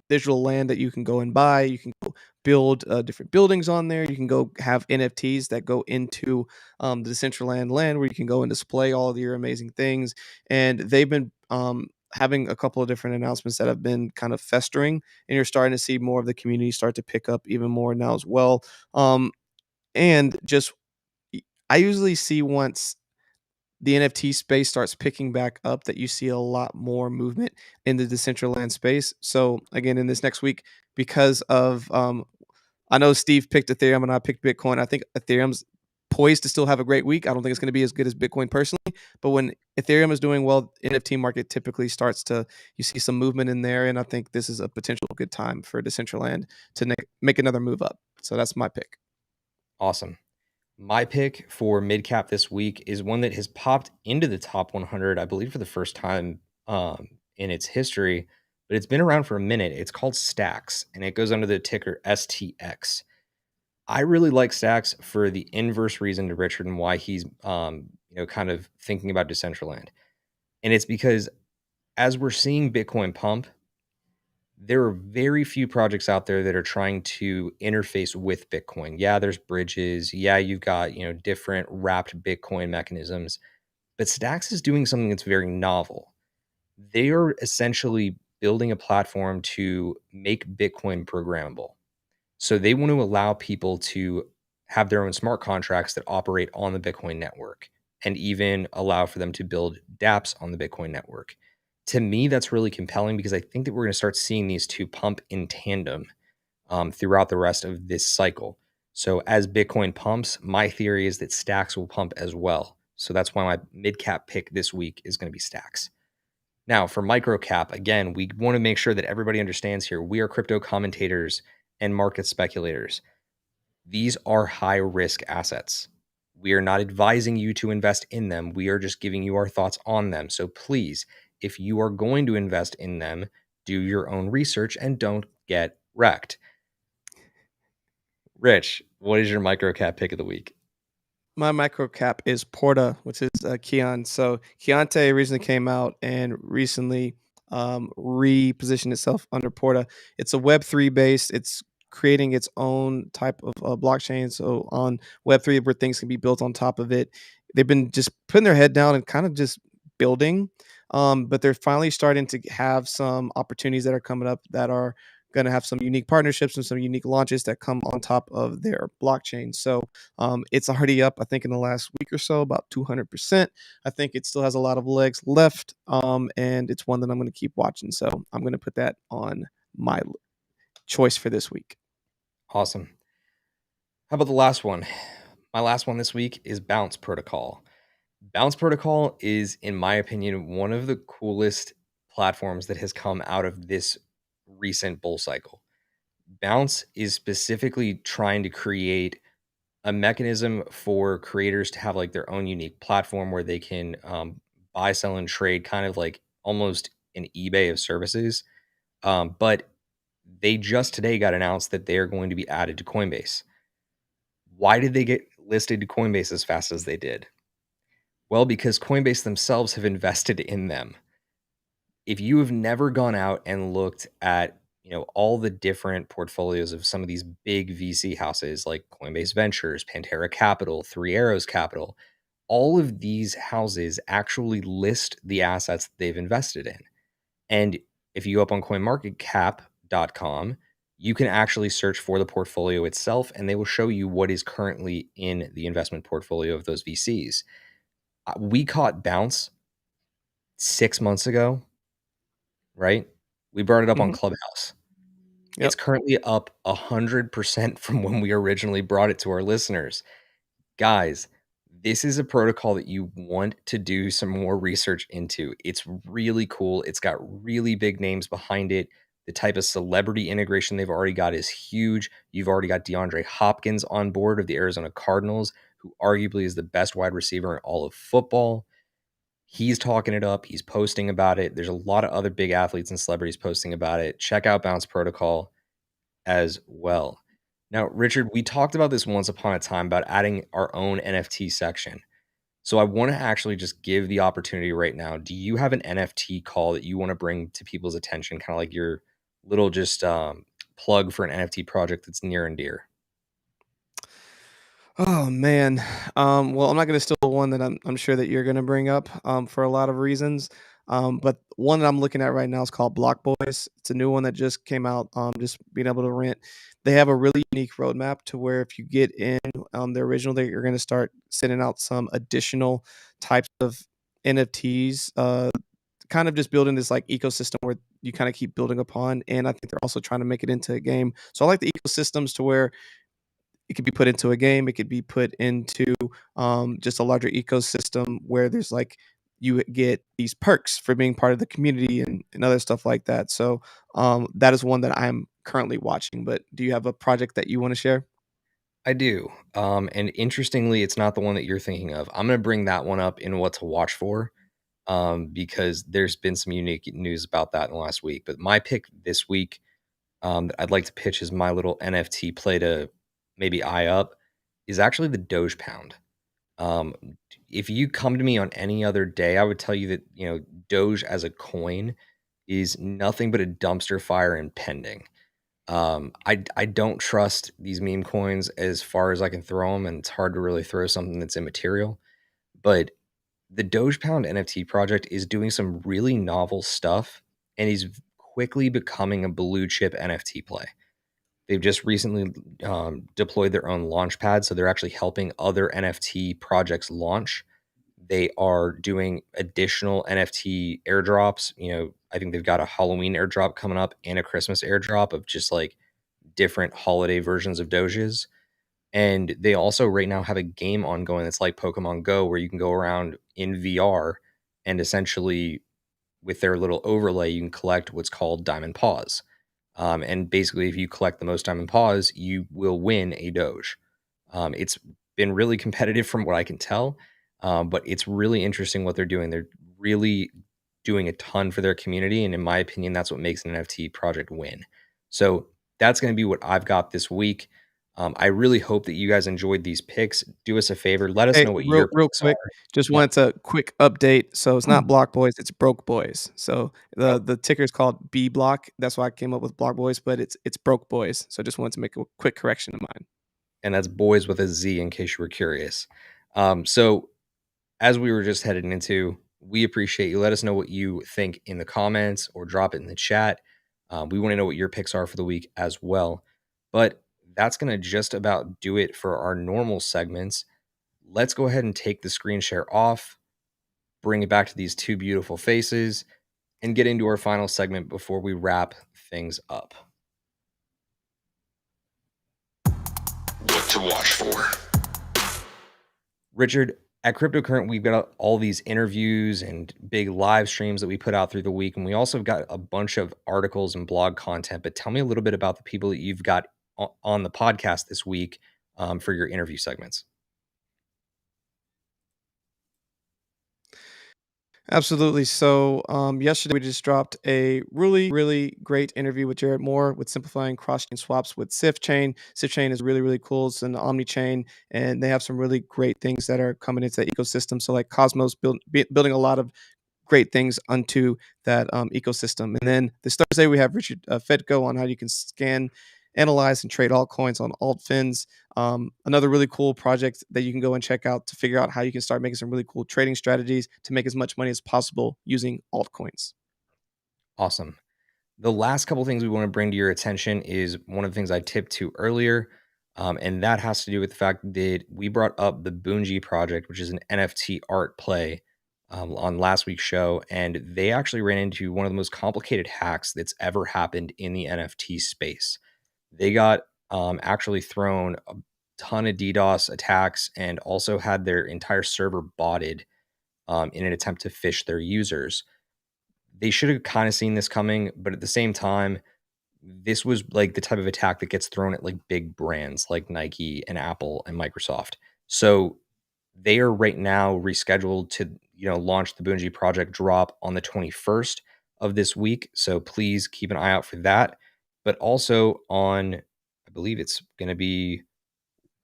digital land that you can go and buy. You can go build different buildings on there. You can go have NFTs that go into the Decentraland land where you can go and display all of your amazing things. And they've been having a couple of different announcements that have been kind of festering, and you're starting to see more of the community start to pick up even more now as well. And just I usually see once the NFT space starts picking back up that you see a lot more movement in the Decentraland space. So again, in this next week, because of I know Steve picked Ethereum and I picked Bitcoin. I think Ethereum's poised to still have a great week. I don't think it's going to be as good as Bitcoin personally, but when Ethereum is doing well, NFT market typically starts to you see some movement in there, and I think this is a potential good time for Decentraland to make another move up. So that's my pick. Awesome. My pick for mid cap this week is one that has popped into the top 100, I believe, for the first time in its history, but it's been around for a minute. It's called Stacks, and it goes under the ticker STX. I really like Stacks for the inverse reason to Richard and why he's kind of thinking about Decentraland. And it's because as we're seeing Bitcoin pump, there are very few projects out there that are trying to interface with Bitcoin. Yeah, there's bridges. Yeah, you've got, different wrapped Bitcoin mechanisms, but Stacks is doing something that's very novel. They are essentially building a platform to make Bitcoin programmable. So they want to allow people to have their own smart contracts that operate on the Bitcoin network and even allow for them to build dApps on the Bitcoin network. To me, that's really compelling because I think that we're going to start seeing these two pump in tandem throughout the rest of this cycle. So as Bitcoin pumps, my theory is that Stacks will pump as well. So that's why my mid cap pick this week is going to be Stacks. Now, for micro cap, again, we want to make sure that everybody understands here we are crypto commentators and market speculators. These are high risk assets. We are not advising you to invest in them. We are just giving you our thoughts on them. So please, if you are going to invest in them, do your own research and don't get wrecked. Rich, what is your micro cap pick of the week? My micro cap is Porta, which is Keon. So Keontae recently came out and recently repositioned itself under Porta. It's a Web3 based. It's creating its own type of blockchain. So on Web3, where things can be built on top of it, they've been just putting their head down and kind of just building. But they're finally starting to have some opportunities that are coming up that are going to have some unique partnerships and some unique launches that come on top of their blockchain. So it's already up, I think, in the last week or so, about 200%. I think it still has a lot of legs left, and it's one that I'm going to keep watching. So I'm going to put that on my choice for this week. Awesome. How about the last one? My last one this week is Bounce Protocol. Bounce Protocol is, in my opinion, one of the coolest platforms that has come out of this recent bull cycle. Bounce is specifically trying to create a mechanism for creators to have like their own unique platform where they can buy, sell, and trade, kind of like almost an eBay of services. But they just today got announced that they are going to be added to Coinbase. Why did they get listed to Coinbase as fast as they did? Well, because Coinbase themselves have invested in them. If you have never gone out and looked at, all the different portfolios of some of these big VC houses like Coinbase Ventures, Pantera Capital, Three Arrows Capital, all of these houses actually list the assets that they've invested in. And if you go up on coinmarketcap.com, you can actually search for the portfolio itself and they will show you what is currently in the investment portfolio of those VCs. We caught Bounce 6 months ago, right? We brought it up on Mm-hmm. Clubhouse. It's Yep. currently up 100% from when we originally brought it to our listeners. Guys, this is a protocol that you want to do some more research into. It's really cool. It's got really big names behind it. The type of celebrity integration they've already got is huge. You've already got DeAndre Hopkins on board of the Arizona Cardinals, who arguably is the best wide receiver in all of football. He's talking it up. He's posting about it. There's a lot of other big athletes and celebrities posting about it. Check out Bounce Protocol as well. Now, Richard, we talked about this once upon a time about adding our own NFT section. So I want to actually just give the opportunity right now. Do you have an NFT call that you want to bring to people's attention? Kind of like your little just plug for an NFT project that's near and dear. Oh man. Well, I'm not going to steal one that I'm sure that you're going to bring up for a lot of reasons. But one that I'm looking at right now is called Block Boys. It's a new one that just came out. Just being able to rent. They have a really unique roadmap to where if you get in the original, you're going to start sending out some additional types of NFTs. Kind of just building this like ecosystem where you kind of keep building upon. And I think they're also trying to make it into a game. So I like the ecosystems to where it could be put into a game. It could be put into just a larger ecosystem where there's like you get these perks for being part of the community and other stuff like that. So that is one that I'm currently watching. But do you have a project that you want to share? I do. And interestingly, it's not the one that you're thinking of. I'm going to bring that one up in what to watch for because there's been some unique news about that in the last week. But my pick this week that I'd like to pitch as my little NFT play to maybe eye up is actually the Doge Pound. Um, if you come to me on any other day, I would tell you that Doge as a coin is nothing but a dumpster fire impending. I don't trust these meme coins as far as I can throw them, and it's hard to really throw something that's immaterial. But the Dogepound NFT project is doing some really novel stuff, and he's quickly becoming a blue chip NFT play. They've just recently deployed their own launch pad, so they're actually helping other NFT projects launch. They are doing additional NFT airdrops. I think they've got a Halloween airdrop coming up and a Christmas airdrop of just like different holiday versions of Doges. And they also right now have a game ongoing that's like Pokemon Go, where you can go around in VR and essentially, with their little overlay, you can collect what's called Diamond Paws. And basically, if you collect the most Diamond Paws, you will win a Doge. It's been really competitive from what I can tell, but it's really interesting what they're doing. They're really doing a ton for their community. And in my opinion, that's what makes an NFT project win. So that's going to be what I've got this week. I really hope that you guys enjoyed these picks. Do us a favor, let us Hey, know what real your real picks quick, are. just Yeah. wanted to quick update. So it's not Block Boys, it's Broke Boys. So Oh, the ticker is called B Block. That's why I came up with Block Boys, but it's Broke Boys. So just wanted to make a quick correction of mine. and that's boys with a Z in case you were curious. So as we were just heading into, we appreciate you. Let us know what you think in the comments or drop it in the chat. We want to know what your picks are for the week as well. But that's going to just about do it for our normal segments. Let's go ahead and take the screen share off, bring it back to these two beautiful faces, and get into our final segment before we wrap things up. What to watch for. Richard, at Cryptocurrent, we've got all these interviews and big live streams that we put out through the week. And we also got a bunch of articles and blog content. But tell me a little bit about the people that you've got on the podcast this week for your interview segments. Absolutely. So yesterday we just dropped a really, really great interview with Jared Moore with simplifying cross-chain swaps with Sif Chain. Sif Chain is really, really cool. It's an omni-chain, and they have some really great things that are coming into the ecosystem. So like Cosmos building a lot of great things onto that ecosystem. And then this Thursday, we have Richard Fedko on how you can scan, analyze, and trade altcoins on AltFins. Another really cool project that you can go and check out to figure out how you can start making some really cool trading strategies to make as much money as possible using altcoins. Awesome. The last couple things we want to bring to your attention is one of the things I tipped to earlier. And that has to do with the fact that we brought up the Boonji project, which is an NFT art play on last week's show. And they actually ran into one of the most complicated hacks that's ever happened in the NFT space. They got actually thrown a ton of DDoS attacks and also had their entire server botted in an attempt to phish their users. They should have kind of seen this coming, but at the same time, this was like the type of attack that gets thrown at like big brands like Nike and Apple and Microsoft. So they are right now rescheduled to launch the Bungie project drop on the 21st of this week. So please keep an eye out for that. But also on, I believe it's going to be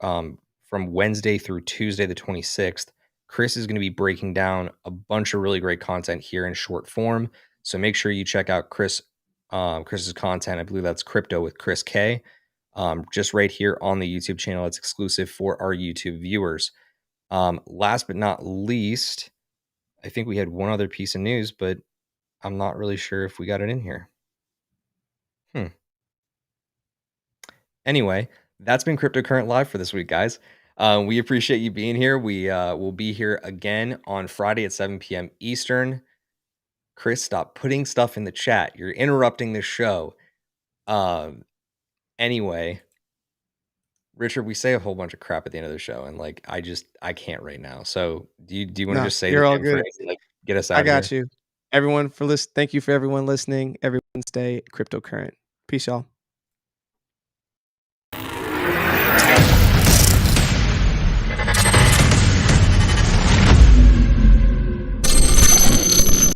from Wednesday through Tuesday, the 26th, Chris is going to be breaking down a bunch of really great content here in short form. So make sure you check out Chris's content. I believe that's Crypto with Chris K. Just right here on the YouTube channel. It's exclusive for our YouTube viewers. Last but not least, I think we had one other piece of news, but I'm not really sure if we got it in here. Anyway, that's been Cryptocurrent Live for this week, guys. We appreciate you being here. We will be here again on Friday at 7 p.m. Eastern. Chris, stop putting stuff in the chat. You're interrupting the show. Anyway, Richard, we say a whole bunch of crap at the end of the show, and like I can't right now. So do you want to No, just say the you're all damn good. phrase and like get us I out of got here? you. Thank you for everyone listening. Everyone stay cryptocurrent. Peace, y'all.